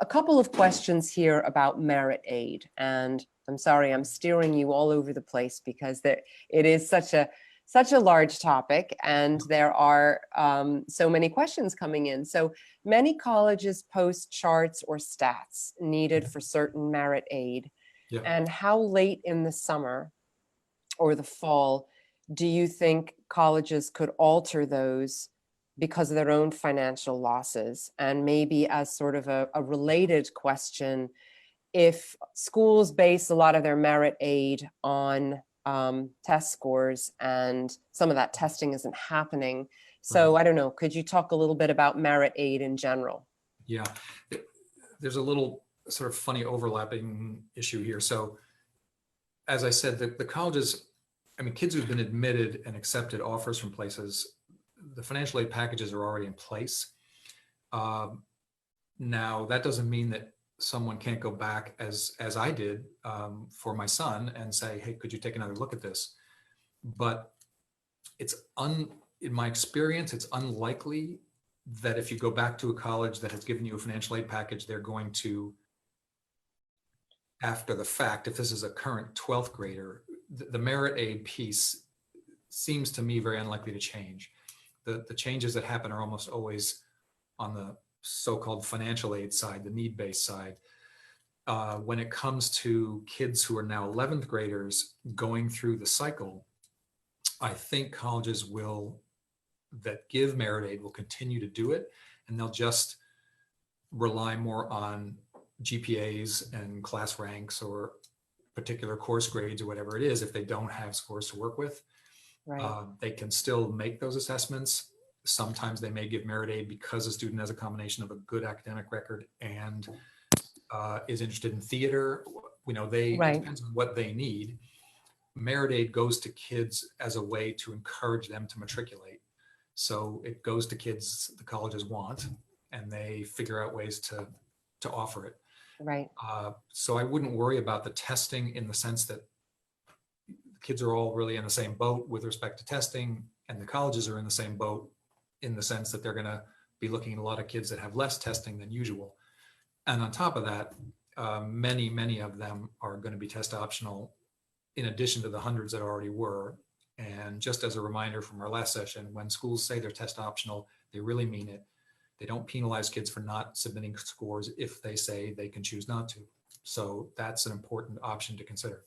a couple of questions here about merit aid, and I'm sorry, I'm steering you all over the place because it is such a large topic, and there are so many questions coming in. So many colleges post charts or stats needed for certain merit aid. Yeah. And how late in the summer or the fall do you think colleges could alter those because of their own financial losses? And maybe as sort of a related question, if schools base a lot of their merit aid on test scores and some of that testing isn't happening. So Right. I don't know, could you talk a little bit about merit aid in general? Yeah. There's a little sort of funny overlapping issue here. So as I said, the colleges, I mean, kids who've been admitted and accepted offers from places, the financial aid packages are already in place. Now, that doesn't mean that someone can't go back as I did for my son and say, hey, could you take another look at this? But in my experience, it's unlikely that if you go back to a college that has given you a financial aid package, they're going to, after the fact, if this is a current 12th grader, the merit aid piece seems to me very unlikely to change. The changes that happen are almost always on the so-called financial aid side, the need-based side. When it comes to kids who are now 11th graders going through the cycle, I think colleges that give merit aid will continue to do it, and they'll just rely more on GPAs and class ranks or particular course grades or whatever it is. If they don't have scores to work with, Right. they can still make those assessments. Sometimes they may give merit aid because a student has a combination of a good academic record and is interested in theater. It Right. depends on what they need. Merit aid goes to kids as a way to encourage them to matriculate. So it goes to kids the colleges want, and they figure out ways to offer it. Right. So I wouldn't worry about the testing in the sense that the kids are all really in the same boat with respect to testing, and the colleges are in the same boat in the sense that they're going to be looking at a lot of kids that have less testing than usual. And on top of that, many of them are going to be test optional in addition to the hundreds that already were. And just as a reminder from our last session, when schools say they're test optional, they really mean it. They don't penalize kids for not submitting scores if they say they can choose not to. So that's an important option to consider.